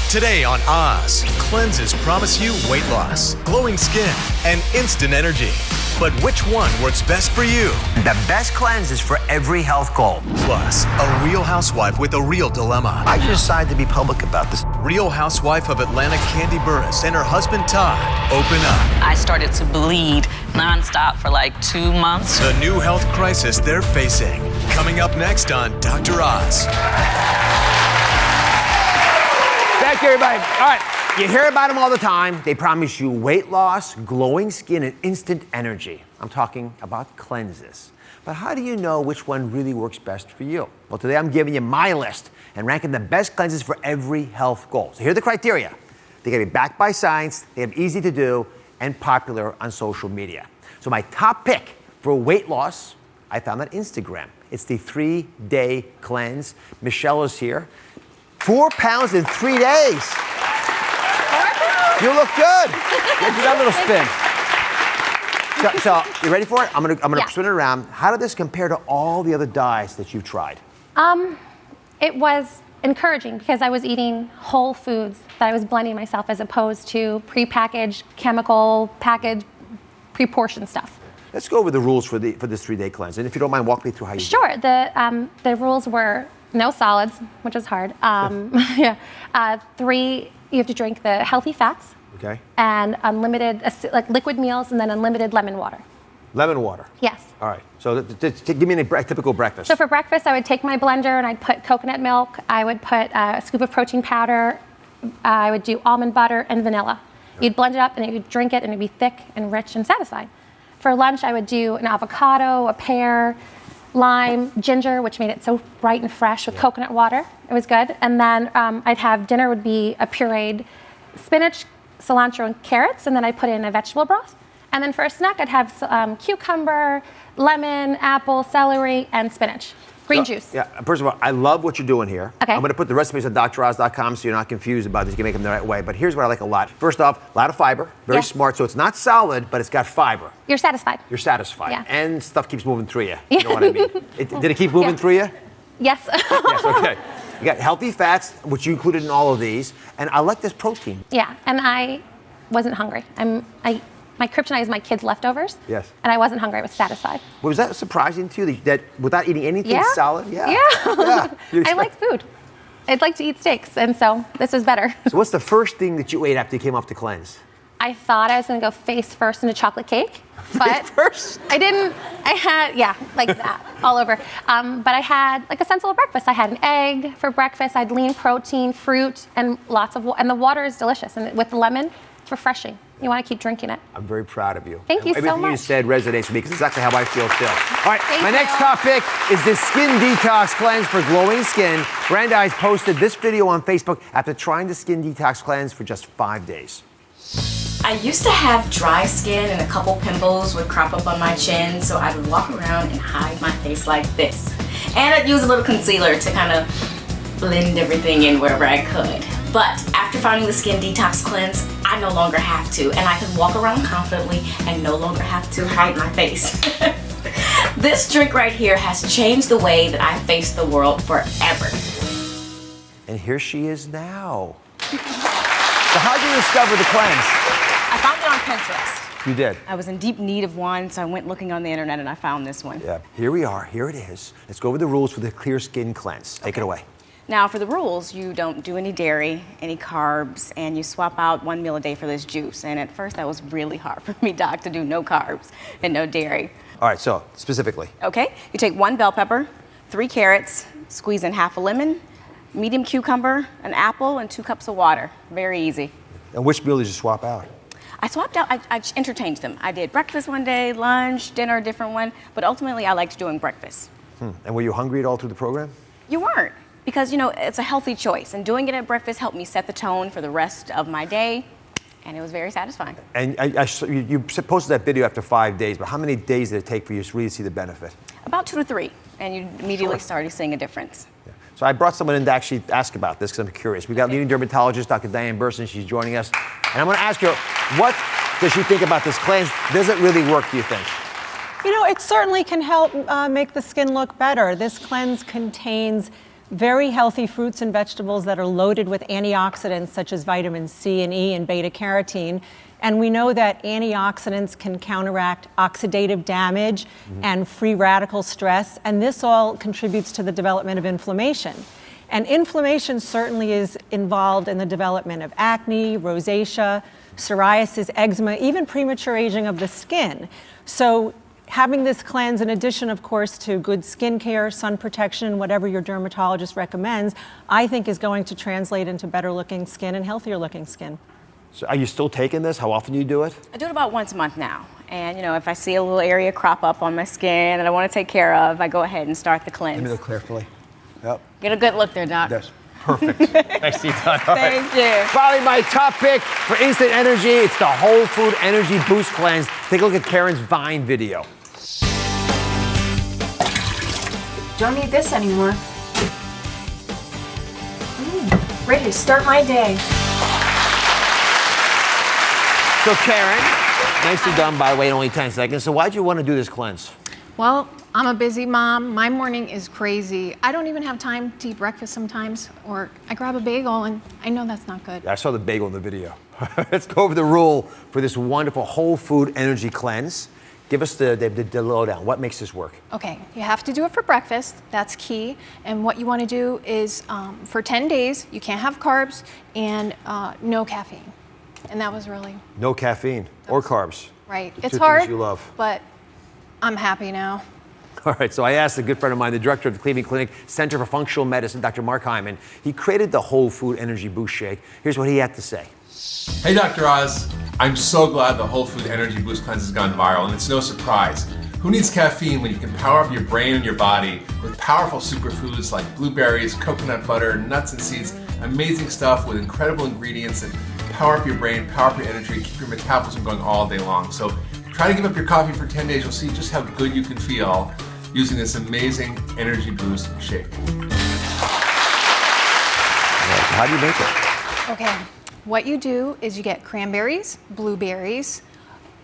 Today on Oz, cleanses promise you weight loss, glowing skin, and instant energy. But which one works best for you? The best cleanse is for every health goal. Plus, a real housewife with a real dilemma. I just decided to be public about this. Real housewife of Atlanta Kandi Burruss and her husband Todd open up. I started to bleed nonstop for like 2 months. The new health crisis they're facing. Coming up next on Dr. Oz. Thank you, everybody. All right, you hear about them all the time. They promise you weight loss, glowing skin, and instant energy. I'm talking about cleanses. But how do you know which one really works best for you? Well, today I'm giving you my list and ranking the best cleanses for every health goal. So here are the criteria. They gotta be backed by science, they have easy to do, and popular on social media. So my top pick for weight loss, I found on Instagram. It's the 3-day cleanse. Michelle is here. 4 pounds in 3 days. 4 pounds? You look good. Yeah, do that little spin. So you ready for it? I'm gonna spin it around. How did this compare to all the other diets that you've tried? It was encouraging because I was eating whole foods that I was blending myself as opposed to prepackaged, chemical, packaged, pre-portioned stuff. Let's go over the rules for this 3-day cleanse. And if you don't mind, walk me through how you do it. Sure. The rules were no solids, which is hard. 3, you have to drink the healthy fats. Okay. And unlimited, like liquid meals, and then unlimited lemon water. Lemon water? Yes. All right. So give me a typical breakfast. So for breakfast, I would take my blender and I'd put coconut milk. I would put a scoop of protein powder. I would do almond butter and vanilla. You'd blend it up and you'd drink it and it'd be thick and rich and satisfying. For lunch, I would do an avocado, a pear, lime, ginger, which made it so bright and fresh with coconut water. It was good. And then I'd have dinner would be a pureed spinach, cilantro, and carrots, and then I'd put in a vegetable broth. And then for a snack, I'd have cucumber, lemon, apple, celery, and spinach. Green juice. Yeah, first of all, I love what you're doing here. Okay. I'm gonna put the recipes on droz.com so you're not confused about this. You can make them the right way. But here's what I like a lot. First off, a lot of fiber, very smart. So it's not solid, but it's got fiber. You're satisfied. You're satisfied. Yeah. And stuff keeps moving through you. You know what I mean? Did it keep moving through you? Yes. Yes, okay. You got healthy fats, which you included in all of these. And I like this protein. Yeah, and I wasn't hungry. My kryptonite is my kids' leftovers. Yes. And I wasn't hungry. I was satisfied. Was that surprising to you that without eating anything solid? Yeah. I like food. I'd like to eat steaks, and so this was better. So what's the first thing that you ate after you came off the cleanse? I thought I was going to go face first into chocolate cake, but first? I didn't. I had, like that, all over. But I had like a sensible breakfast. I had an egg for breakfast. I had lean protein, fruit, and lots of water. And the water is delicious. And with the lemon, it's refreshing. You want to keep drinking it. I'm very proud of you. Thank you so much. Everything you said resonates with me because it's exactly how I feel too. All right, my next top pick is the Skin Detox Cleanse for glowing skin. Brandeis posted this video on Facebook after trying the Skin Detox Cleanse for just 5 days. I used to have dry skin and a couple pimples would crop up on my chin, so I would walk around and hide my face like this. And I'd use a little concealer to kind of blend everything in wherever I could. But after finding the Skin Detox Cleanse, I no longer have to, and I can walk around confidently and no longer have to hide my face. This drink right here has changed the way that I face the world forever. And here she is now. So how did you discover the cleanse? I found it on Pinterest. You did? I was in deep need of one, so I went looking on the internet and I found this one. Yeah, here we are, here it is. Let's go over the rules for the Clear Skin Cleanse. Take it away. Now for the rules, you don't do any dairy, any carbs, and you swap out 1 meal a day for this juice. And at first that was really hard for me, Doc, to do no carbs and no dairy. All right, so specifically. Okay, you take 1 bell pepper, 3 carrots, squeeze in half a lemon, medium cucumber, an apple, and 2 cups of water. Very easy. And which meal did you swap out? I swapped out, I interchanged them. I did breakfast one day, lunch, dinner, a different one, but ultimately I liked doing breakfast. And were you hungry at all through the program? You weren't, because it's a healthy choice, and doing it at breakfast helped me set the tone for the rest of my day, and it was very satisfying. And you posted that video after 5 days, but how many days did it take for you to really see the benefit? About 2 to 3, and you immediately started seeing a difference. Yeah. So I brought someone in to actually ask about this because I'm curious. We've got leading dermatologist, Dr. Diane Burruss, she's joining us. And I'm gonna ask her, what does she think about this cleanse? Does it really work, do you think? You know, it certainly can help make the skin look better. This cleanse contains very healthy fruits and vegetables that are loaded with antioxidants such as vitamin C and E and beta carotene. And we know that antioxidants can counteract oxidative damage and free radical stress, and this all contributes to the development of inflammation. And inflammation certainly is involved in the development of acne, rosacea, psoriasis, eczema, even premature aging of the skin. So having this cleanse, in addition, of course, to good skincare, sun protection, whatever your dermatologist recommends, I think is going to translate into better looking skin and healthier looking skin. So are you still taking this? How often do you do it? I do it about once a month now. And you know, if I see a little area crop up on my skin that I want to take care of, I go ahead and start the cleanse. Let me look carefully. Yep. Get a good look there, Doc. That's perfect. Nice to see you, Todd. Thank you. Finally, my top pick for instant energy. It's the Whole Food Energy Boost Cleanse. Take a look at Karen's Vine video. Don't need this anymore. Ready to start my day. So Karen, nicely done, by the way, in only 10 seconds. So why'd you want to do this cleanse? Well, I'm a busy mom. My morning is crazy. I don't even have time to eat breakfast sometimes, or I grab a bagel, and I know that's not good. I saw the bagel in the video. Let's go over the rule for this wonderful Whole Food Energy Cleanse. Give us the lowdown. What makes this work? Okay, you have to do it for breakfast. That's key. And what you want to do is, for 10 days, you can't have carbs and no caffeine. And that was really... No caffeine or carbs. Right. The It's two hard, things you love. but I'm happy now. All right, so I asked a good friend of mine, the director of the Cleveland Clinic Center for Functional Medicine, Dr. Mark Hyman. He created the Whole Food Energy Boost Shake. Here's what he had to say. Hey, Dr. Oz. I'm so glad the Whole Food Energy Boost Cleanse has gone viral, and it's no surprise. Who needs caffeine when you can power up your brain and your body with powerful superfoods like blueberries, coconut butter, nuts and seeds, amazing stuff with incredible ingredients that power up your brain, power up your energy, keep your metabolism going all day long. So try to give up your coffee for 10 days. You'll see just how good you can feel using this amazing energy boost shake. How do you make it? Okay, what you do is you get cranberries, blueberries,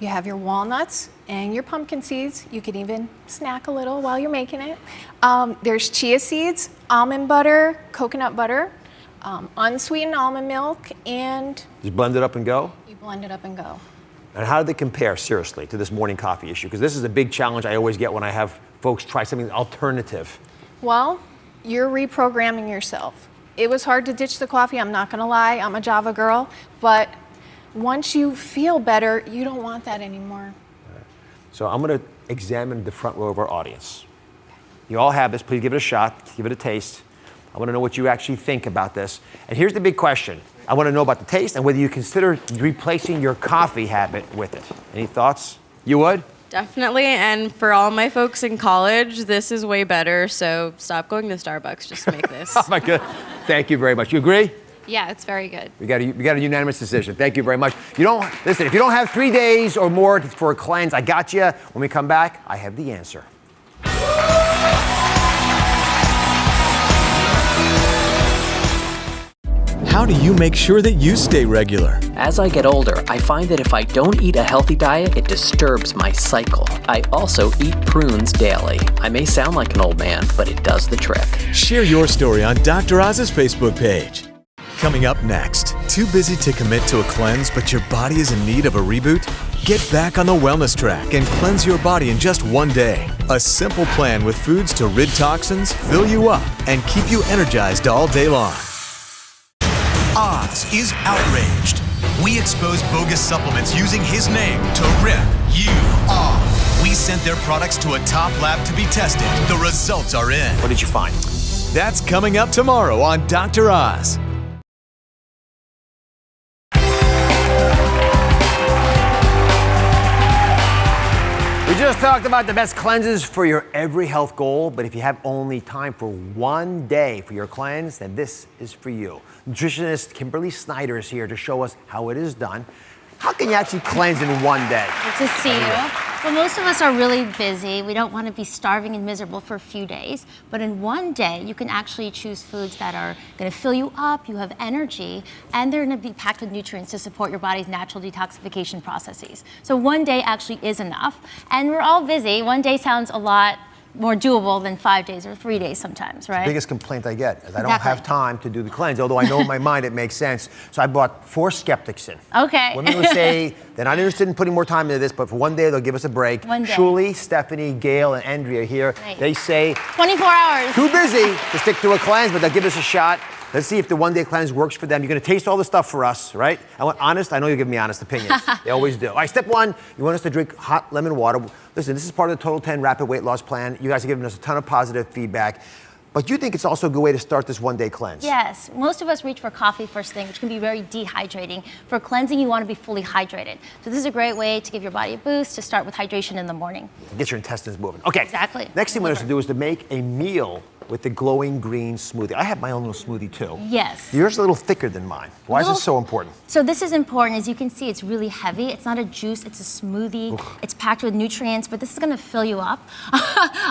you have your walnuts and your pumpkin seeds. You can even snack a little while you're making it. There's chia seeds, almond butter, coconut butter, unsweetened almond milk, and... Just blend it up and go? You blend it up and go. And how do they compare, seriously, to this morning coffee issue? Because this is a big challenge I always get when I have folks try something alternative. Well, you're reprogramming yourself. It was hard to ditch the coffee, I'm not gonna lie, I'm a Java girl, but once you feel better, you don't want that anymore. So I'm gonna examine the front row of our audience. You all have this, please give it a shot, give it a taste. I wanna know what you actually think about this. And here's the big question. I wanna know about the taste and whether you consider replacing your coffee habit with it. Any thoughts? You would? Definitely, and for all my folks in college, this is way better, so stop going to Starbucks just to make this. Oh my God, thank you very much. You agree? Yeah, it's very good. We got a unanimous decision. Thank you very much. Listen, if you don't have 3 days or more for a cleanse, I got you. When we come back, I have the answer. How do you make sure that you stay regular? As I get older, I find that if I don't eat a healthy diet, it disturbs my cycle. I also eat prunes daily. I may sound like an old man, but it does the trick. Share your story on Dr. Oz's Facebook page. Coming up next, too busy to commit to a cleanse, but your body is in need of a reboot? Get back on the wellness track and cleanse your body in just 1 day. A simple plan with foods to rid toxins, fill you up, and keep you energized all day long. Oz is outraged. We exposed bogus supplements using his name to rip you off. We sent their products to a top lab to be tested. The results are in. What did you find? That's coming up tomorrow on Dr. Oz. We just talked about the best cleanses for your every health goal, but if you have only time for 1 day for your cleanse, then this is for you. Nutritionist Kimberly Snyder is here to show us how it is done. How can you actually cleanse in 1 day? Good to see you. Well, most of us are really busy. We don't want to be starving and miserable for a few days. But in 1 day, you can actually choose foods that are going to fill you up, you have energy, and they're going to be packed with nutrients to support your body's natural detoxification processes. So 1 day actually is enough. And we're all busy. 1 day sounds a lot more doable than 5 days or 3 days sometimes, right? Biggest complaint I get is I don't Exactly. have time to do the cleanse, although I know in my mind it makes sense. So I brought 4 skeptics in. Okay. Women who say they're not interested in putting more time into this, but for one day they'll give us a break. One day. Shuli, Stephanie, Gail, and Andrea here. Nice. They say 24 hours. too busy to stick to a cleanse, but they'll give us a shot. Let's see if the one-day cleanse works for them. You're going to taste all the stuff for us, right? I want honest. I know you'll give me honest opinions. They always do. All right, step 1, you want us to drink hot lemon water. Listen, this is part of the Total 10 Rapid Weight Loss Plan. You guys are giving us a ton of positive feedback. But you think it's also a good way to start this one-day cleanse? Yes, most of us reach for coffee first thing, which can be very dehydrating. For cleansing, you want to be fully hydrated. So this is a great way to give your body a boost, to start with hydration in the morning. Get your intestines moving. Okay. Exactly. Next thing we want us to do is to make a meal with the glowing green smoothie. I have my own little smoothie too. Yes. Yours is a little thicker than mine. Why is this so important? So this is important. As you can see, it's really heavy. It's not a juice, it's a smoothie. It's packed with nutrients, but this is gonna fill you up.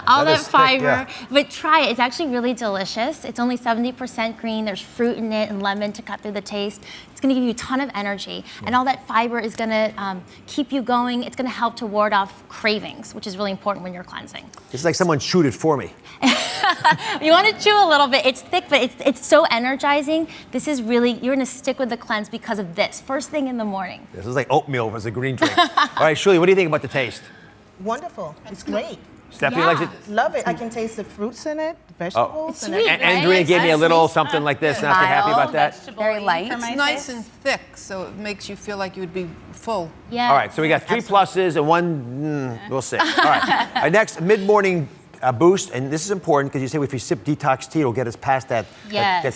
All that is thick, fiber. yeah. But try it, it's actually really delicious. It's only 70% green. There's fruit in it and lemon to cut through the taste. It's gonna give you a ton of energy. And all that fiber is gonna keep you going. It's gonna help to ward off cravings, which is really important when you're cleansing. It's like someone chewed it for me. You want to chew a little bit. It's thick, but it's so energizing. This is really, you're going to stick with the cleanse because of this. First thing in the morning. This is like oatmeal as a green drink. All right, Shuli, what do you think about the taste? Wonderful. It's great. Stephanie likes it? Love it. I can taste the fruits in it, the vegetables. It's sweet, right? Andrea gave me a little something like this. Not too happy about that. Very light. It's nice and thick, so it makes you feel like you would be full. Yeah. All right, so we got 3 pluses and 1, we'll see. All right, our next mid-morning boost, and this is important because you say if we sip detox tea, it'll get us past that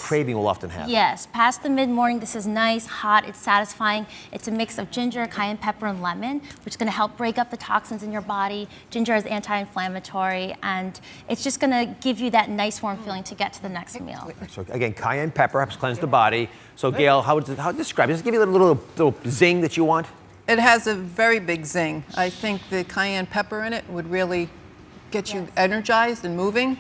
craving we'll often have. Yes, past the mid-morning, this is nice, hot, it's satisfying. It's a mix of ginger, cayenne pepper, and lemon, which is gonna help break up the toxins in your body. Ginger is anti-inflammatory, and it's just gonna give you that nice warm feeling to get to the next meal. So again, cayenne pepper helps cleanse the body. So Gail, how describe it? Just give you a little zing that you want? It has a very big zing. I think the cayenne pepper in it would really get you energized and moving.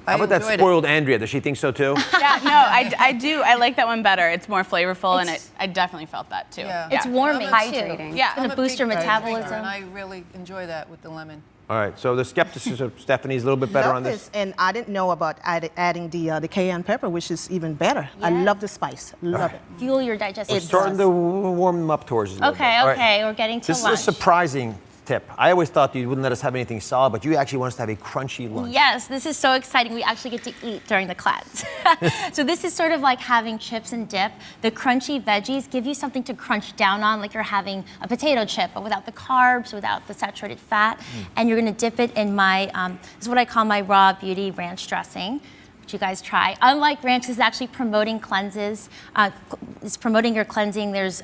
How about that spoiled Andrea? Does she think so too? Yeah, no, I do. I like that one better. It's more flavorful, and I definitely felt that too. Yeah. It's warming, hydrating. too. Yeah. It's gonna boost your metabolism. And I really enjoy that with the lemon. All right, so the skepticism of Stephanie's a little bit better Love on this. And I didn't know about adding the cayenne pepper, which is even better. I love the spice. Love it. Fuel your digestive We're system. starting to warm them up towards it. Okay, okay, we're getting to This lunch. is a surprising tip. I always thought you wouldn't let us have anything solid, but you actually want us to have a crunchy lunch. Yes, this is so exciting. We actually get to eat during the cleanse. So this is sort of like having chips and dip. The crunchy veggies give you something to crunch down on, like you're having a potato chip, but without the carbs, without the saturated fat. And you're gonna dip it in my, this is what I call my Raw Beauty ranch dressing, which you guys try. Unlike ranch, this is actually promoting cleanses. It's promoting your cleansing. There's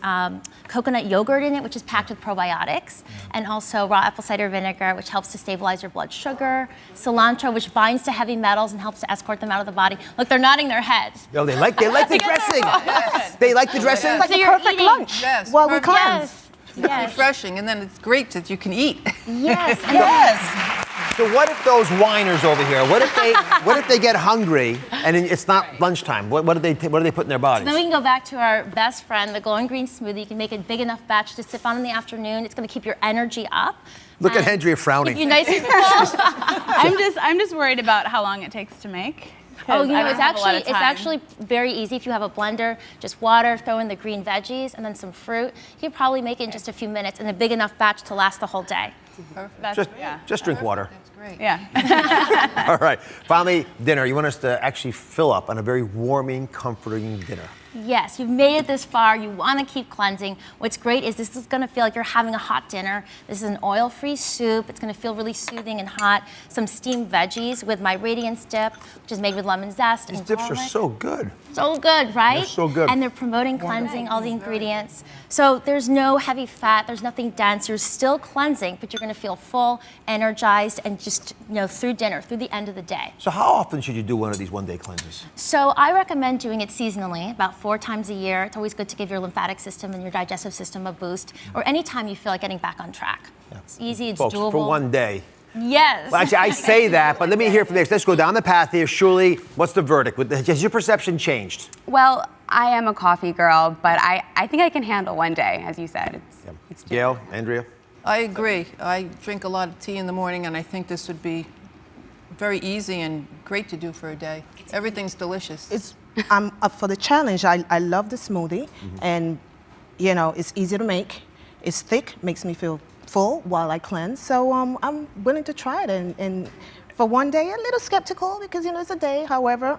coconut yogurt in it, which is packed with probiotics, and also raw apple cider vinegar, which helps to stabilize your blood sugar. Cilantro, which binds to heavy metals and helps to escort them out of the body. Look, they're nodding their heads. No, they like the dressing. Yes. They like the dressing. It's like So a you're perfect eating- lunch. Yes, Well, we perfect. cleanse. It's Yes. refreshing, and then it's great that you can eat. Yes. And Yes. So what if those whiners over here? What if they get hungry and it's not lunchtime? What do they put in their bodies? then we can go back to our best friend, the glowing green smoothie. You can make a big enough batch to sip on in the afternoon. It's going to keep your energy up. Look at and Andrea frowning. Keep you nice and full. I'm just worried about how long it takes to make. Oh, you know, I don't it's have a lot actually of time. very easy. If you have a blender, just water, throw in the green veggies, and then some fruit. You can probably make it in just a few minutes in a big enough batch to last the whole day. Perfect. Just drink water. That's great. Yeah. All right. Finally, dinner. You want us to actually fill up on a very warming, comforting dinner. Yes, you've made it this far. You want to keep cleansing. What's great is this is going to feel like you're having a hot dinner. This is an oil-free soup. It's going to feel really soothing and hot. Some steamed veggies with my Radiance dip, which is made with lemon zest These and dips are garlic. so good. So good, right? They're so good. And they're promoting cleansing, all the ingredients. So there's no heavy fat, there's nothing dense. You're still cleansing, but you're gonna feel full, energized, and just, through dinner, through the end of the day. So how often should you do one of these one-day cleanses? So I recommend doing it seasonally, about 4 times a year. It's always good to give your lymphatic system and your digestive system a boost, or anytime you feel like getting back on track. It's easy, it's Folks, doable. for one day. Yes. Well, actually, I say that, but let me hear from this. Let's go down the path here. Shuli, what's the verdict? Has your perception changed? Well, I am a coffee girl, but I think I can handle one day, as you said. It's Gail, Andrea? I agree. I drink a lot of tea in the morning, and I think this would be very easy and great to do for a day. Everything's delicious. I'm up for the challenge. I love the smoothie, and you know, it's easy to make. It's thick, makes me feel full while I cleanse. So I'm willing to try it. And for one day, a little skeptical because, you know, it's a day. However,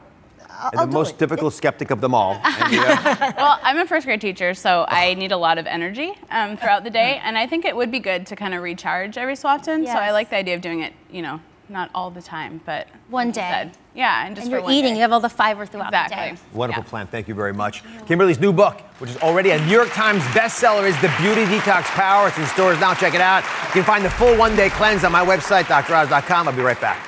And the most difficult skeptic of them all. Well, I'm a first grade teacher, so I need a lot of energy throughout the day, and I think it would be good to kind of recharge every so often. So I like the idea of doing it, you know, not all the time, but one day. Yeah, and just And for you're one eating, day. you have all the fiber throughout the day. Wonderful plan. Thank you very much. Kimberly's new book, which is already a New York Times bestseller, is The Beauty Detox Power. It's in stores now. Check it out. You can find the full one-day cleanse on my website, droz.com. I'll be right back.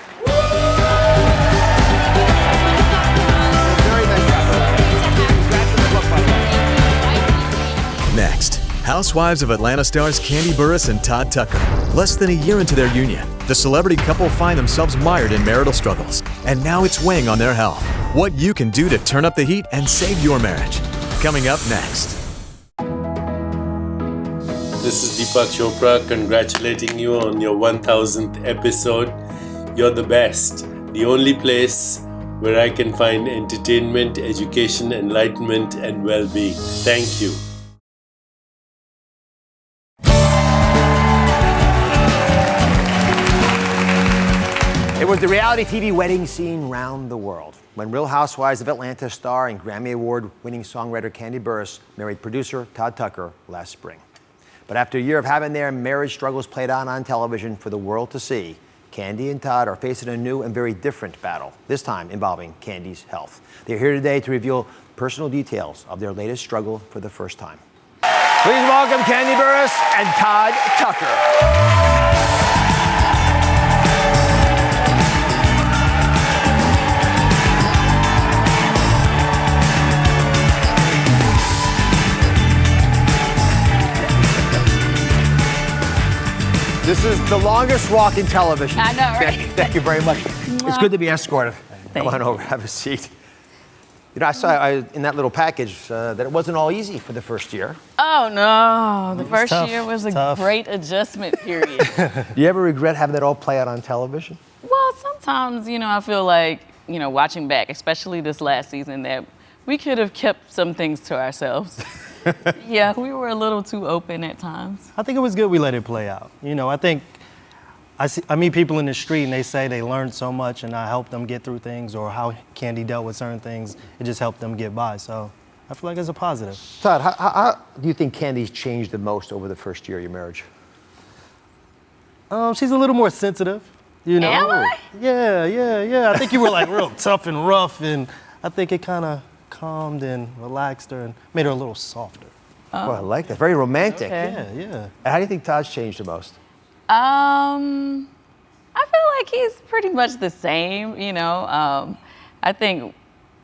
Next, Housewives of Atlanta stars Kandi Burruss and Todd Tucker. Less than a year into their union, the celebrity couple find themselves mired in marital struggles, and now it's weighing on their health. What you can do to turn up the heat and save your marriage. Coming up next. This is Deepak Chopra congratulating you on your 1000th episode. You're the best. The only place where I can find entertainment, education, enlightenment, and well-being. Thank you. It was the reality TV wedding scene round the world when Real Housewives of Atlanta star and Grammy Award-winning songwriter Kandi Burruss married producer Todd Tucker last spring. But after a year of having their marriage struggles played out on television for the world to see, Kandi and Todd are facing a new and very different battle, this time involving Kandi's health. They're here today to reveal personal details of their latest struggle for the first time. Please welcome Kandi Burruss and Todd Tucker. This is the longest walk in television. I know, right? Thank you very much. It's good to be escorted. Come on over, have a seat. You know, I saw in that little package that it wasn't all easy for the first year. Oh no, the first tough, year was a tough. great adjustment period. Do you ever regret having that all play out on television? Well, sometimes, you know, I feel like, you know, watching back, especially this last season, that we could have kept some things to ourselves. Yeah, we were a little too open at times. I think it was good we let it play out. You know, I think I meet people in the street and they say they learned so much and I helped them get through things, or how Kandi dealt with certain things, it just helped them get by. So I feel like it's a positive. Todd, how do you think Kandi's changed the most over the first year of your marriage? She's a little more sensitive, you know. Am I? Yeah. I think you were like real tough and rough, and I think it kind of calmed and relaxed her and made her a little softer. Oh, I like that. Very romantic. Okay. Yeah. And how do you think Todd's changed the most? I feel like he's pretty much the same, you know. I think,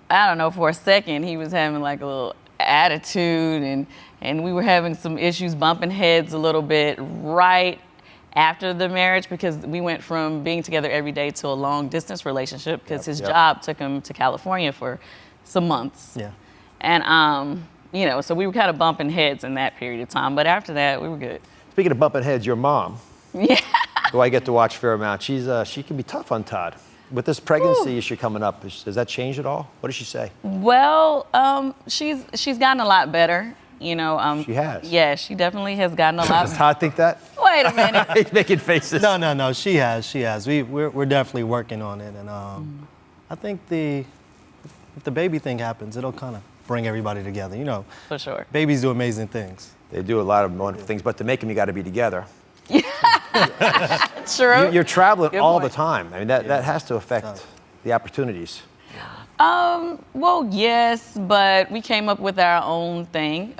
I don't know, for a second he was having like a little attitude, and we were having some issues bumping heads a little bit right after the marriage, because we went from being together every day to a long distance relationship because his job took him to California for some months. Yeah. And, you know, so we were kind of bumping heads in that period of time, but after that we were good. Speaking of bumping heads, your mom, Yeah. who I get to watch a fair amount, she can be tough on Todd. With this pregnancy issue coming up, has that changed at all? What does she say? Well, she's gotten a lot better, you know. She has? Yeah, she definitely has gotten a lot Does Todd think that? Wait a minute. He's making faces. No, she has. We're definitely working on it, and I think if the baby thing happens, it'll kind of bring everybody together, you know. For sure. Babies do amazing things. They do a lot of wonderful things, but to make them, you got to be together. True. You're traveling Good all point. the time. I mean, that has to affect the opportunities. Well, yes, but we came up with our own thing.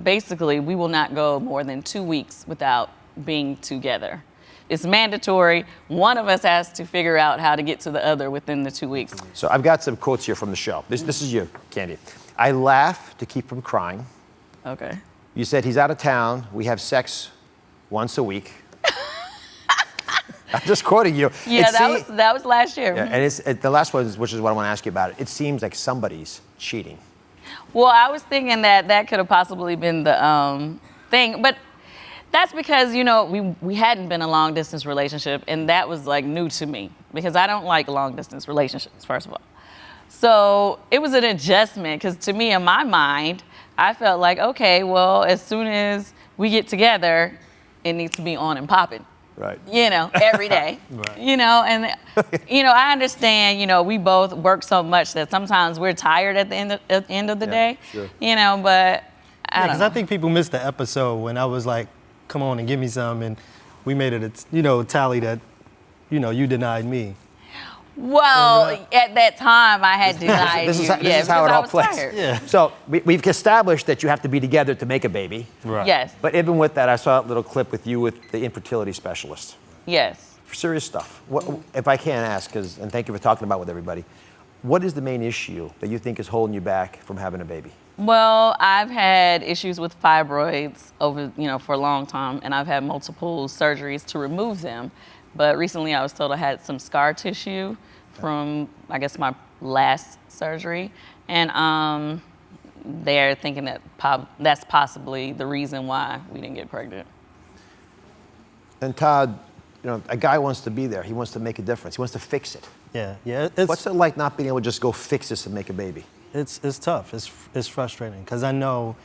Basically, we will not go more than 2 weeks without being together. It's mandatory. One of us has to figure out how to get to the other within the 2 weeks. So I've got some quotes here from the show. This is you, Kandi. I laugh to keep from crying. Okay. You said he's out of town. We have sex once a week. I'm just quoting you. Yeah, that was last year. Yeah, and the last one, which is what I want to ask you about. It seems like somebody's cheating. Well, I was thinking that could have possibly been the thing, but that's because, you know, we hadn't been in a long distance relationship, and that was like new to me because I don't like long distance relationships, first of all. So it was an adjustment because to me, in my mind, I felt like, okay, well, as soon as we get together, it needs to be on and popping. Right. You know, every day. Right. You know, and, you know, I understand, you know, we both work so much that sometimes we're tired at the end of the day. Sure. You know, but I don't Because know. I think people missed the episode when I was like, come on and give me some, and we made it a tally that, you know, you denied me. Well, at that time, I had denied This you. is how because it I all was plays. tired. Yeah. So we've established that you have to be together to make a baby. Right. Yes. But even with that, I saw a little clip with you with the infertility specialist. Yes. Serious stuff. What, if I can ask, and thank you for talking about it with everybody, what is the main issue that you think is holding you back from having a baby? Well, I've had issues with fibroids for a long time, and I've had multiple surgeries to remove them. But recently I was told I had some scar tissue from, I guess, my last surgery. And they're thinking that that's possibly the reason why we didn't get pregnant. And Todd, you know, a guy wants to be there. He wants to make a difference. He wants to fix it. Yeah. What's it like not being able to just go fix this and make a baby? It's tough. It's frustrating because I know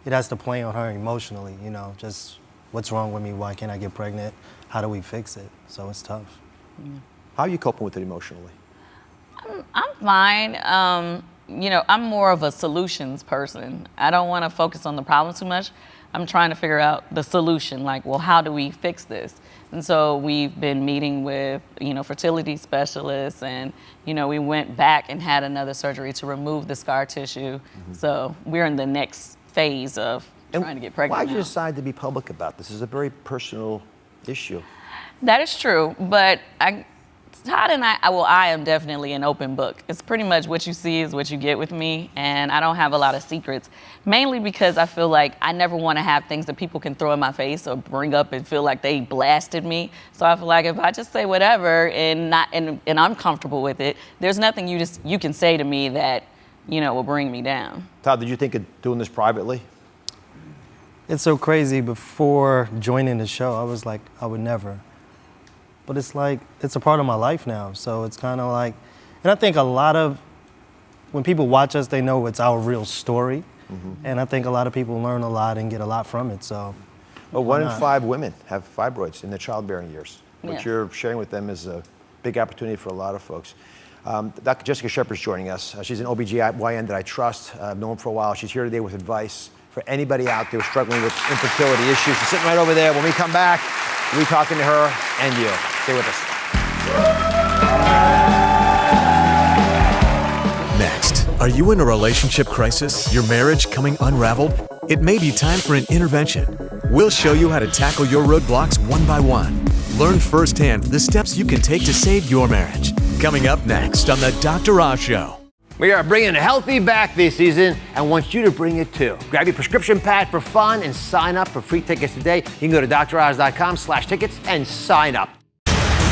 it has to play on her emotionally. You know, just what's wrong with me? Why can't I get pregnant? How do we fix it? So it's tough. Yeah. How are you coping with it emotionally? I'm fine. You know, I'm more of a solutions person. I don't want to focus on the problem too much. I'm trying to figure out the solution, like, well, how do we fix this? And so we've been meeting with, you know, fertility specialists, and, you know, we went back and had another surgery to remove the scar tissue. Mm-hmm. So we're in the next phase of trying to get pregnant. Why did you now. decide to be public about this? It's a very personal issue. That is true, but Todd and I am definitely an open book. It's pretty much what you see is what you get with me, and I don't have a lot of secrets, mainly because I feel like I never want to have things that people can throw in my face or bring up and feel like they blasted me. So I feel like if I just say whatever and I'm comfortable with it, there's nothing you can say to me that, you know, will bring me down. Todd, did you think of doing this privately? It's so crazy. Before joining the show, I was like, I would never. But it's like, it's a part of my life now. So it's kind of like, and I think a lot of, when people watch us, they know it's our real story. Mm-hmm. And I think a lot of people learn a lot and get a lot from it, so. Well, 1 in 5 women have fibroids in their childbearing years. What Yeah. you're sharing with them is a big opportunity for a lot of folks. Dr. Jessica Shepard's joining us. She's an OBGYN that I trust. I've known for a while. She's here today with advice for anybody out there struggling with infertility issues. She's sitting right over there. When we come back, we'll be talking to her and you. Stay with us. Next, are you in a relationship crisis? Your marriage coming unraveled? It may be time for an intervention. We'll show you how to tackle your roadblocks one by one. Learn firsthand the steps you can take to save your marriage. Coming up next on The Dr. Oz Show. We are bringing healthy back this season and want you to bring it too. Grab your prescription pad for fun and sign up for free tickets today. You can go to droz.com/tickets and sign up.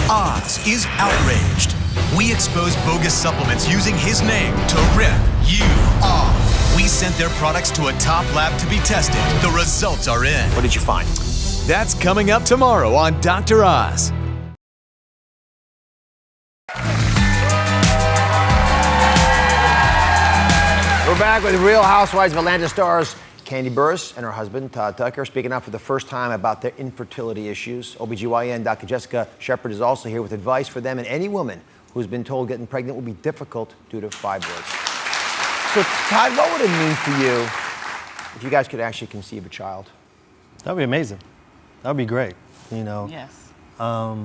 Oz is outraged. We exposed bogus supplements using his name to rip you off. We sent their products to a top lab to be tested. The results are in. What did you find? That's coming up tomorrow on Dr. Oz. We're back with Real Housewives of Atlanta stars Kandi Burruss and her husband, Todd Tucker, speaking out for the first time about their infertility issues. OBGYN Dr. Jessica Shepard is also here with advice for them and any woman who's been told getting pregnant will be difficult due to fibroids. So, Todd, what would it mean for you if you guys could actually conceive a child? That'd be amazing. That'd be great, you know. Yes. I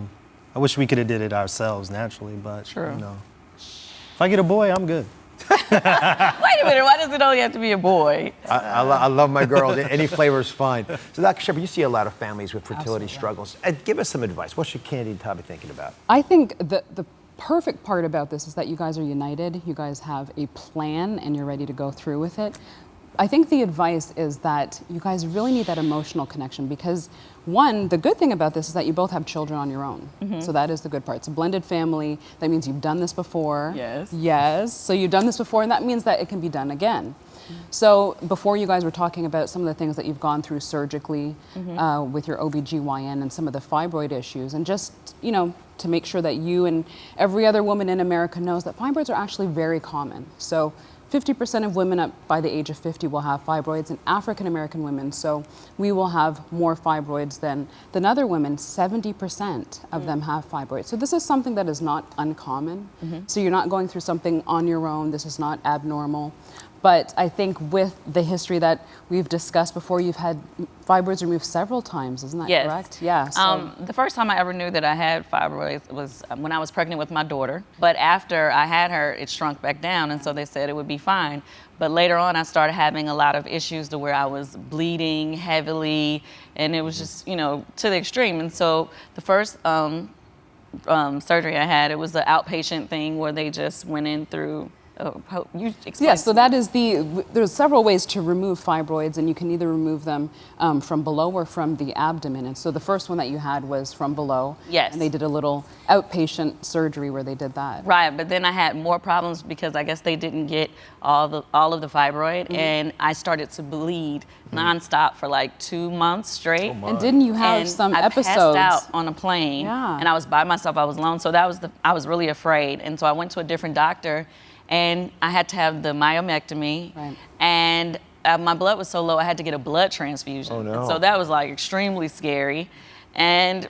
wish we could have did it ourselves naturally, but, True. you know. If I get a boy, I'm good. Wait a minute, why does it only have to be a boy? I love my girls. Any flavor is fine. So, Dr. Shepard, you see a lot of families with fertility struggles. Give us some advice. What should Kandi and Todd be thinking about? I think the perfect part about this is that you guys are united. You guys have a plan and you're ready to go through with it. I think the advice is that you guys really need that emotional connection because, one, the good thing about this is that you both have children on your own. Mhm. So that is the good part. It's a blended family. That means you've done this before. Yes. Yes. So you've done this before, and that means that it can be done again. So before you guys were talking about some of the things that you've gone through surgically with your OBGYN and some of the fibroid issues, and just you know, to make sure that you and every other woman in America knows that fibroids are actually very common. So 50% of women up by the age of 50 will have fibroids, and African American women, so we will have more fibroids than other women. 70% of them have fibroids. So this is something that is not uncommon. So you're not going through something on your own. This is not abnormal. But I think with the history that we've discussed before, you've had fibroids removed several times, isn't that correct? Yeah. So. The first time I ever knew that I had fibroids was when I was pregnant with my daughter. But after I had her, it shrunk back down, and so they said it would be fine. But later on, I started having a lot of issues to where I was bleeding heavily, and it was just, you know, to the extreme. And so the first surgery I had, it was an outpatient thing where they just went in through. You explain. Yes, so that is there's several ways to remove fibroids, and you can either remove them from below or from the abdomen. And so the first one that you had was from below. Yes. And they did a little outpatient surgery where they did that. Right, but then I had more problems because I guess they didn't get all of the fibroid, and I started to bleed nonstop for like 2 months straight. And didn't you have some episodes? I passed out on a plane, and I was by myself. I was alone, so I was really afraid, and so I went to a different doctor. And I had to have the myomectomy, and my blood was so low I had to get a blood transfusion. Oh, no. And so that was like extremely scary. And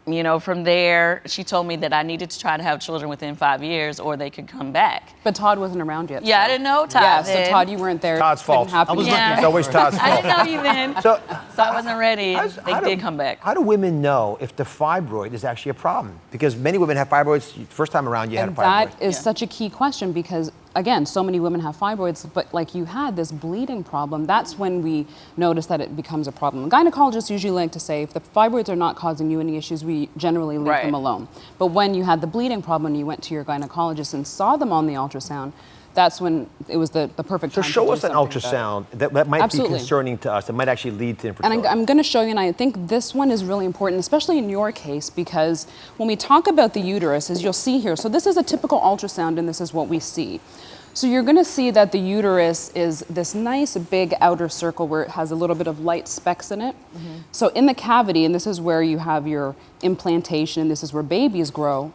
you know, from there, she told me that I needed to try to have children within 5 years or they could come back. But Todd wasn't around yet. Yeah, I didn't know Todd Yeah, then. so Todd, you weren't there. Todd's fault. I was looking. It's always Todd's fault. I didn't know you then, so I wasn't ready. They did come back. How do women know if the fibroid is actually a problem? Because many women have fibroids. First time around, you had a fibroid. That is such a key question because, again, so many women have fibroids, but like you had this bleeding problem, that's when we notice that it becomes a problem. Gynecologists usually like to say if the fibroids are not causing you any issues, we generally leave them alone. But when you had the bleeding problem and you went to your gynecologist and saw them on the ultrasound, that's when it was the perfect time to do show us an something ultrasound that might be concerning to us, that might actually lead to infertility. And I'm going to show you, and I think this one is really important, especially in your case, because when we talk about the uterus, as you'll see here, so this is a typical ultrasound and this is what we see. So you're going to see that the uterus is this nice big outer circle where it has a little bit of light specks in it. So in the cavity, and this is where you have your implantation, and this is where babies grow,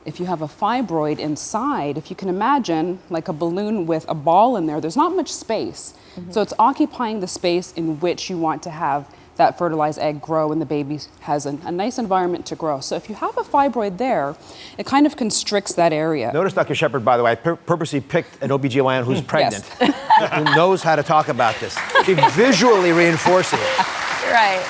if you have a fibroid inside, if you can imagine like a balloon with a ball in there, there's not much space. So it's occupying the space in which you want to have that fertilized egg grow and the baby has a nice environment to grow. So if you have a fibroid there, it kind of constricts that area. Notice, Dr. Shepard, by the way, I purposely picked an OBGYN who's pregnant, who knows how to talk about this. She visually reinforces it. Right.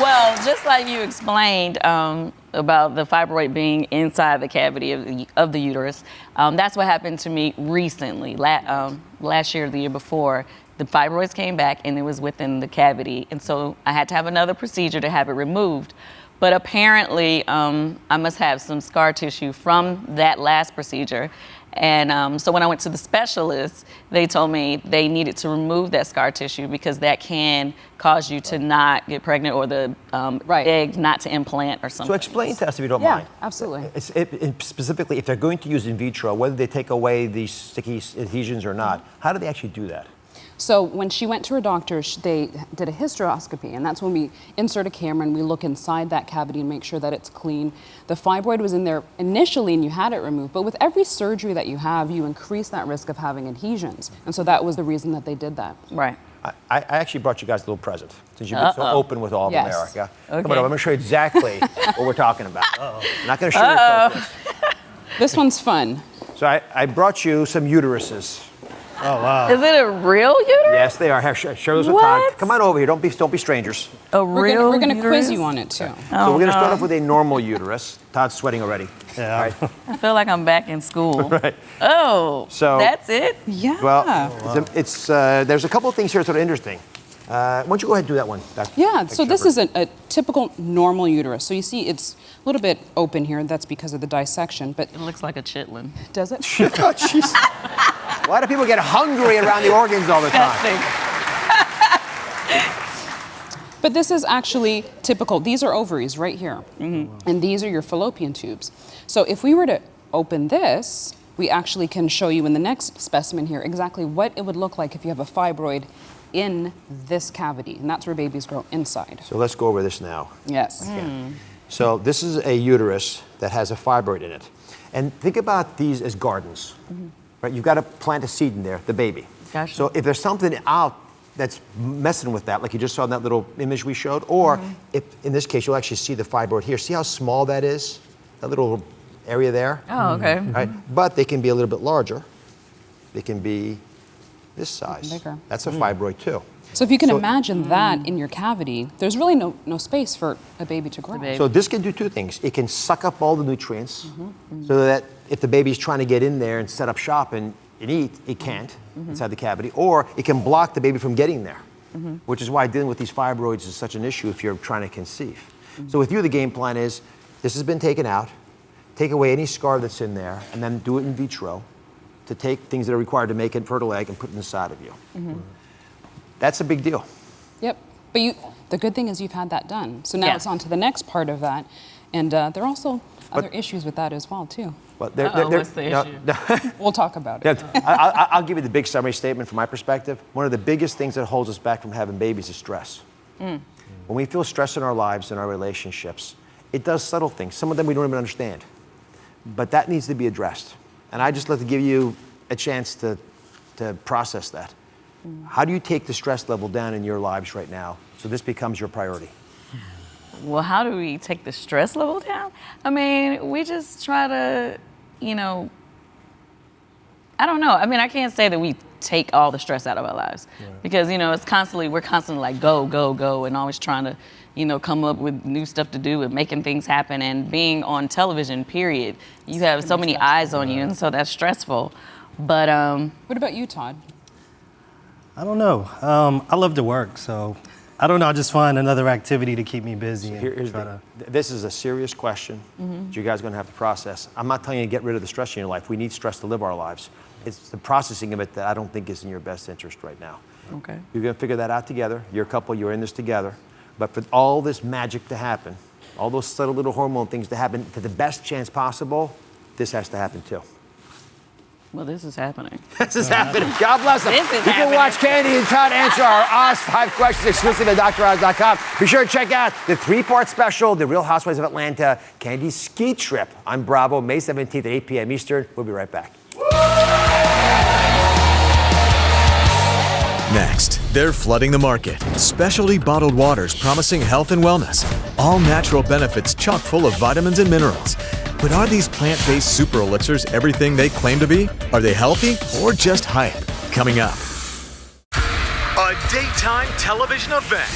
Well, just like you explained about the fibroid being inside the cavity of the uterus, that's what happened to me recently, last year or the year before. The fibroids came back and it was within the cavity. And so I had to have another procedure to have it removed. But apparently I must have some scar tissue from that last procedure. And so when I went to the specialist, they told me they needed to remove that scar tissue because that can cause you to not get pregnant or the egg not to implant or something. So explain to us, if you don't mind. Yeah, absolutely. Specifically, if they're going to use in vitro, whether they take away these sticky adhesions or not, how do they actually do that? So when she went to her doctor, they did a hysteroscopy, and that's when we insert a camera and we look inside that cavity and make sure that it's clean. The fibroid was in there initially and you had it removed, but with every surgery that you have, you increase that risk of having adhesions. And so that was the reason that they did that. Right. I actually brought you guys a little present, since you've been so open with all of America. Okay. Come on, I'm going to show you exactly what we're talking about. I'm not going to sugarcoat this. This one's fun. So I brought you some uteruses. Oh, wow. Is it a real uterus? Yes, they are. Share those with Todd. Come on over here. Don't be strangers. A real We're going to quiz uterus? you on it, too. So we're going to start off with a normal uterus. Todd's sweating already. Yeah. All right. I feel like I'm back in school. Right. Oh, So that's it? Yeah. Well, it's there's a couple of things here that are interesting. Why don't you go ahead and do that one? Yeah, so this is a typical normal uterus. So you see it's a little bit open here, and that's because of the dissection, but... It looks like a chitlin. Does it? Oh, jeez. Why do people get hungry around the organs all the time? But this is actually typical. These are ovaries right here. And these are your fallopian tubes. So if we were to open this, we actually can show you in the next specimen here exactly what it would look like if you have a fibroid in this cavity. And that's where babies grow inside. So let's go over this now. Yes. So this is a uterus that has a fibroid in it. And think about these as gardens, right? You've got to plant a seed in there, the baby. Gotcha. So if there's something out that's messing with that, like you just saw in that little image we showed, or if in this case, you'll actually see the fibroid here. See how small that is? That little area there? Oh, okay. Right? But they can be a little bit larger. They can be this size. Bigger. That's a fibroid too. So if you can imagine that in your cavity, there's really no space for a baby to grow. So this can do two things. It can suck up all the nutrients so that if the baby's trying to get in there and set up shop and eat, it can't inside the cavity, or it can block the baby from getting there, which is why dealing with these fibroids is such an issue if you're trying to conceive. So with you, the game plan is this has been taken out, take away any scar that's in there, and then do it in vitro to take things that are required to make a fertile egg and put it inside of you. That's a big deal. Yep. But the good thing is you've had that done. So now Yeah. it's on to the next part of that. And there are also other issues with that as well, too. But what's the issue? We'll talk about it. I'll give you the big summary statement from my perspective. One of the biggest things that holds us back from having babies is stress. When we feel stress in our lives and our relationships, it does subtle things. Some of them we don't even understand. But that needs to be addressed. And I just like to give you a chance to process that. How do you take the stress level down in your lives right now so this becomes your priority? Well, how do we take the stress level down? I mean, we just try to, I don't know. I mean, I can't say that we take all the stress out of our lives because, we're constantly like go, go, go, and always trying to, come up with new stuff to do and making things happen. And being on television, period, you have so many eyes on you, and so that's stressful. But what about you, Todd? I don't know. I love to work, so I don't know. I just find another activity to keep me busy. This is a serious question that you guys are going to have to process. I'm not telling you to get rid of the stress in your life. We need stress to live our lives. It's the processing of it that I don't think is in your best interest right now. Okay. You're going to figure that out together. You're a couple. You're in this together. But for all this magic to happen, all those subtle little hormone things to happen to the best chance possible, this has to happen too. Well, this is happening. This is happening. God bless them. This is You can happening. watch Kandi and Todd answer our Oz 5 questions exclusively at DrOz.com. Be sure to check out the 3-part special, The Real Housewives of Atlanta, Kandi's ski trip on Bravo, May 17th at 8 p.m. Eastern. We'll be right back. Next, they're flooding the market. Specialty bottled waters promising health and wellness. All natural benefits chock full of vitamins and minerals. But are these plant-based super elixirs everything they claim to be? Are they healthy or just hype? Coming up. A daytime television event.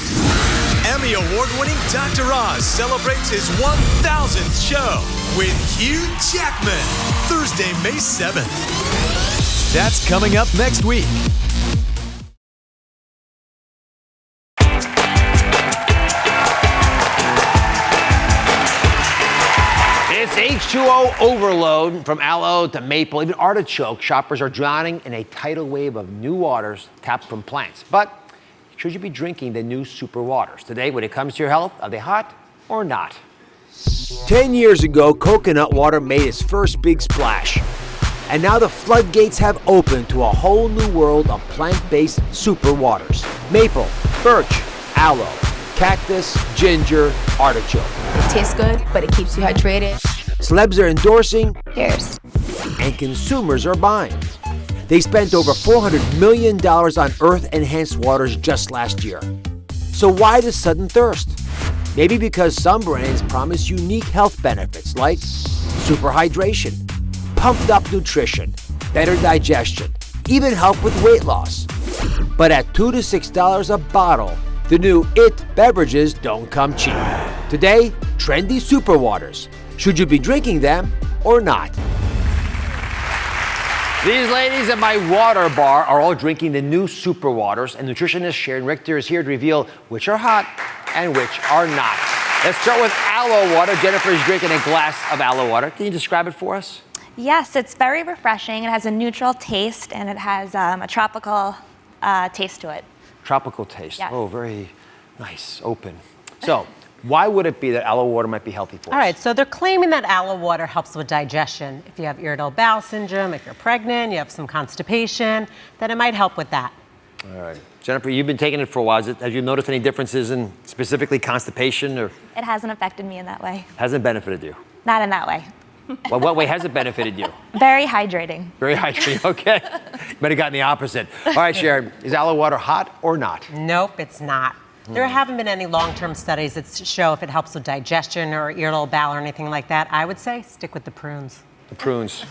Emmy Award-winning Dr. Oz celebrates his 1000th show with Hugh Jackman, Thursday, May 7th. That's coming up next week. It's H2O overload from aloe to maple, even artichoke. Shoppers are drowning in a tidal wave of new waters tapped from plants. But should you be drinking the new super waters? Today, when it comes to your health, are they hot or not? 10 years ago, coconut water made its first big splash. And now the floodgates have opened to a whole new world of plant-based super waters. Maple, birch, aloe, cactus, ginger, artichoke. It tastes good, but it keeps you hydrated. Celebs are endorsing, Cheers. and consumers are buying. They spent over $400 million on earth-enhanced waters just last year. So why the sudden thirst? Maybe because some brands promise unique health benefits like super hydration, pumped up nutrition, better digestion, even help with weight loss. But at $2 to $6 a bottle, the new IT beverages don't come cheap. Today, trendy super waters. Should you be drinking them or not? These ladies at my water bar are all drinking the new super waters, and nutritionist Sharon Richter is here to reveal which are hot and which are not. Let's start with aloe water. Jennifer is drinking a glass of aloe water. Can you describe it for us? Yes, it's very refreshing. It has a neutral taste and it has a tropical taste to it. Tropical taste. Yes. Oh, very nice, open. So, why would it be that aloe water might be healthy for us? All right, so they're claiming that aloe water helps with digestion. If you have irritable bowel syndrome, if you're pregnant, you have some constipation, then it might help with that. All right. Jennifer, you've been taking it for a while. Have you noticed any differences in specifically constipation, or It hasn't affected me in that way. hasn't benefited you? Not in that way. Well, what way has it benefited you? Very hydrating. Very hydrating, okay. You might have gotten the opposite. All right, Sharon, is aloe water hot or not? Nope, it's not. There haven't been any long-term studies that show if it helps with digestion or irritable bowel or anything like that. I would say stick with the prunes. The prunes.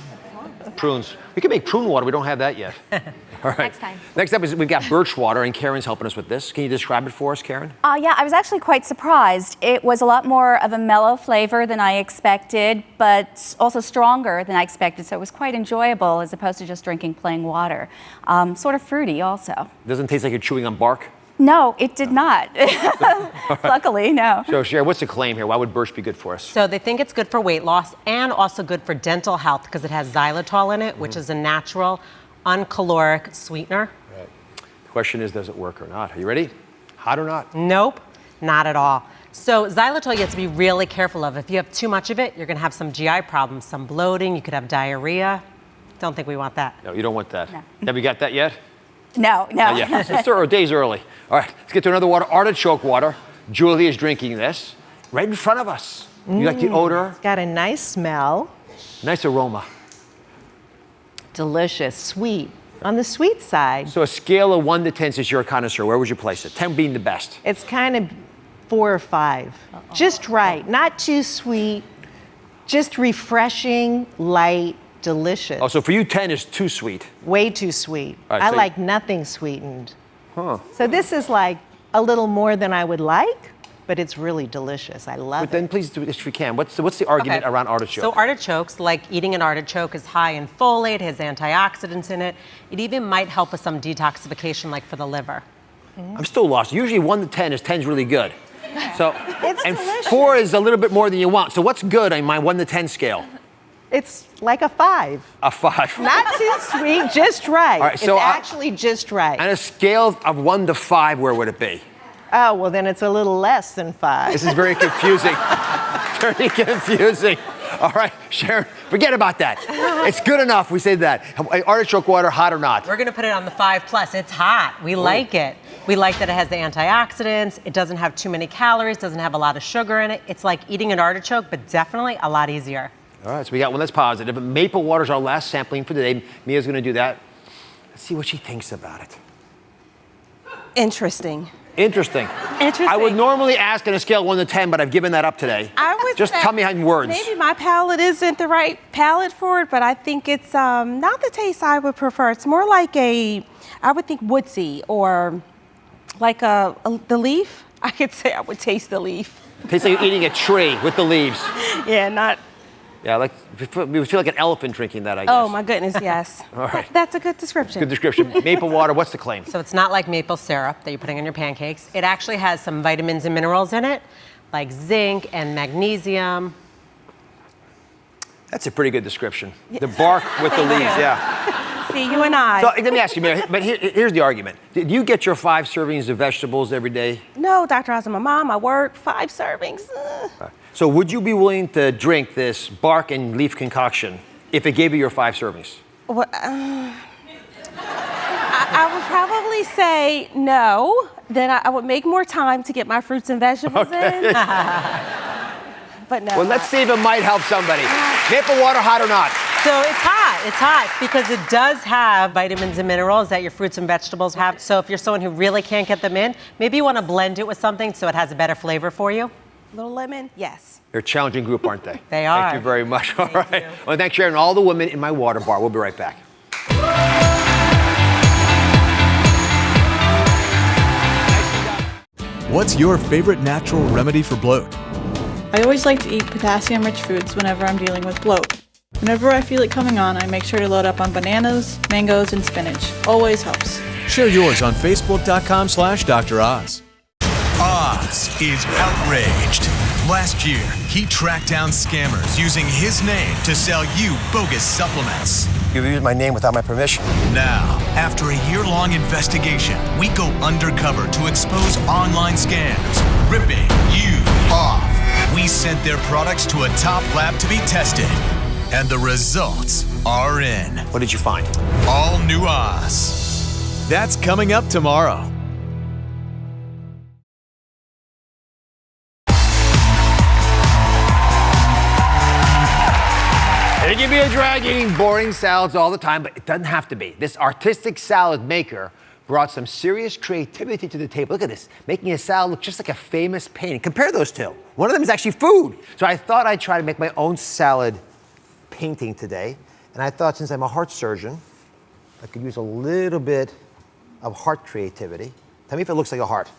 Prunes. We can make prune water. We don't have that yet. All right. Next time. Next up is we've got birch water, and Karen's helping us with this. Can you describe it for us, Karen? Yeah, I was actually quite surprised. It was a lot more of a mellow flavor than I expected, but also stronger than I expected. So it was quite enjoyable as opposed to just drinking plain water. Sort of fruity also. Doesn't taste like you're chewing on bark? No, it did not. Luckily, no. So, Sharon, what's the claim here? Why would birch be good for us? So they think it's good for weight loss and also good for dental health because it has xylitol in it, which is a natural, uncaloric sweetener. Right. The question is, does it work or not? Are you ready? Hot or not? Nope, not at all. So xylitol you have to be really careful of. If you have too much of it, you're going to have some GI problems, some bloating, you could have diarrhea. Don't think we want that. No, you don't want that. No. Have you got that yet? No. Yeah, it's days early. All right, let's get to another water, artichoke water. Julie is drinking this right in front of us. You like the odor? It's got a nice smell. Nice aroma. Delicious, sweet. On the sweet side. So a scale of 1 to 10 since you're a connoisseur, where would you place it? 10 being the best. It's kind of 4 or 5. Just right, not too sweet, just refreshing, light, delicious. Oh, so for you 10 is too sweet. Way too sweet. Right, I so like nothing sweetened. Huh. So this is like a little more than I would like, but it's really delicious. I love it. But then please do it if you can. What's the argument around artichoke? So artichokes, like eating an artichoke, is high in folate, has antioxidants in it. It even might help with some detoxification, like for the liver. I'm still lost. Usually 1 to 10 is 10 is really good. So, It's and delicious. 4 is a little bit more than you want. So what's good on my 1 to 10 scale? It's like a 5. A 5. Not too sweet, just right. All right, so it's actually just right. On a scale of 1 to 5, where would it be? Oh, well, then it's a little less than 5. This is very confusing. Very confusing. All right, Sharon, forget about that. It's good enough. We say that. Artichoke water, hot or not? We're going to put it on the 5+. It's hot. We like it. We like that it has the antioxidants. It doesn't have too many calories, doesn't have a lot of sugar in it. It's like eating an artichoke, but definitely a lot easier. All right, so we got one that's positive. Maple water's our last sampling for today. Mia's going to do that. Let's see what she thinks about it. Interesting. Interesting. Interesting. I would normally ask on a scale of 1 to 10, but I've given that up today. I would Just say tell me in words. Maybe my palate isn't the right palate for it, but I think it's not the taste I would prefer. It's more like I would think woodsy or like the leaf. I could say I would taste the leaf. Tastes like you're eating a tree with the leaves. Yeah, not. Yeah, like we would feel like an elephant drinking that, I guess. Oh my goodness, yes. All right. That's a good description. Good description. Maple water, what's the claim? So it's not like maple syrup that you're putting on your pancakes. It actually has some vitamins and minerals in it, like zinc and magnesium. That's a pretty good description. The bark with the leaves, yeah. See, you and I. So let me ask you, Mary, but here's the argument. Did you get your 5 servings of vegetables every day? No, Dr. Oz, my mom, I work 5 servings. So would you be willing to drink this bark and leaf concoction if it gave you your 5 servings? Well, I would probably say no. Then I would make more time to get my fruits and vegetables in. But no. Well, let's see if it might help somebody. Maple water, hot or not? So it's hot because it does have vitamins and minerals that your fruits and vegetables have. So if you're someone who really can't get them in, maybe you want to blend it with something so it has a better flavor for you. Little lemon, yes. They're a challenging group, aren't they? They are. Thank you very much. All right. Well, thanks, Sharon, and all the women in my water bar. We'll be right back. What's your favorite natural remedy for bloat? I always like to eat potassium-rich foods whenever I'm dealing with bloat. Whenever I feel it coming on, I make sure to load up on bananas, mangoes, and spinach. Always helps. Share yours on Facebook.com/Dr. Oz. Oz is outraged. Last year, he tracked down scammers using his name to sell you bogus supplements. You used my name without my permission. Now, after a year-long investigation, we go undercover to expose online scams, ripping you off. We sent their products to a top lab to be tested, and the results are in. What did you find? All new Oz. That's coming up tomorrow. It can be a drag eating boring salads all the time, but it doesn't have to be. This artistic salad maker brought some serious creativity to the table. Look at this, making a salad look just like a famous painting. Compare those two. One of them is actually food. So I thought I'd try to make my own salad painting today. And I thought, since I'm a heart surgeon, I could use a little bit of heart creativity. Tell me if it looks like a heart.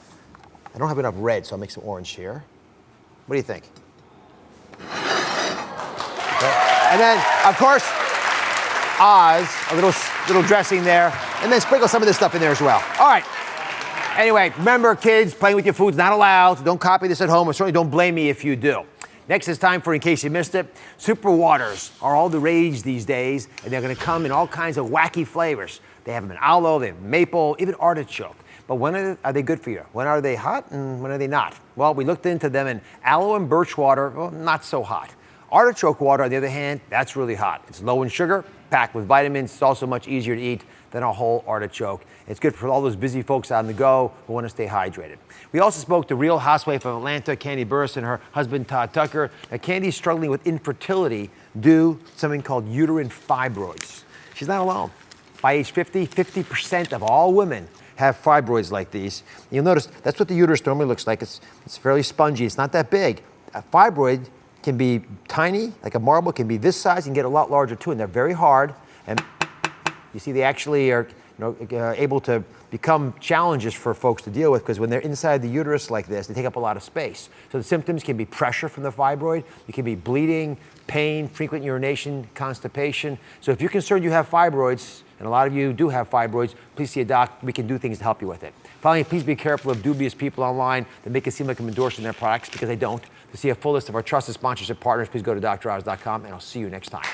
I don't have enough red, so I'll make some orange here. What do you think? And then, of course, Oz, a little dressing there, and then sprinkle some of this stuff in there as well. All right. Anyway, remember, kids, playing with your food's not allowed. So don't copy this at home, or certainly don't blame me if you do. Next is time for, in case you missed it, super waters are all the rage these days, and they're going to come in all kinds of wacky flavors. They have them in aloe, they have maple, even artichoke. But when are they good for you? When are they hot, and when are they not? Well, we looked into them, and aloe and birch water, well, not so hot. Artichoke water, on the other hand, that's really hot. It's low in sugar, packed with vitamins. It's also much easier to eat than a whole artichoke. It's good for all those busy folks on the go who want to stay hydrated. We also spoke to Real Housewife of Atlanta, Kandi Burruss, and her husband, Todd Tucker. Now, Kandi's struggling with infertility due to something called uterine fibroids. She's not alone. By age 50, 50% of all women have fibroids like these. You'll notice that's what the uterus normally looks like. It's fairly spongy. It's not that big. A fibroid can be tiny, like a marble, can be this size, and get a lot larger too, and they're very hard. And you see, they actually are able to become challenges for folks to deal with, because when they're inside the uterus like this, they take up a lot of space. So the symptoms can be pressure from the fibroid, it can be bleeding, pain, frequent urination, constipation. So if you're concerned you have fibroids, and a lot of you do have fibroids, please see a doc. We can do things to help you with it. Finally, please be careful of dubious people online that make it seem like I'm endorsing their products, because they don't. To see a full list of our trusted sponsors and partners, please go to droz.com, and I'll see you next time.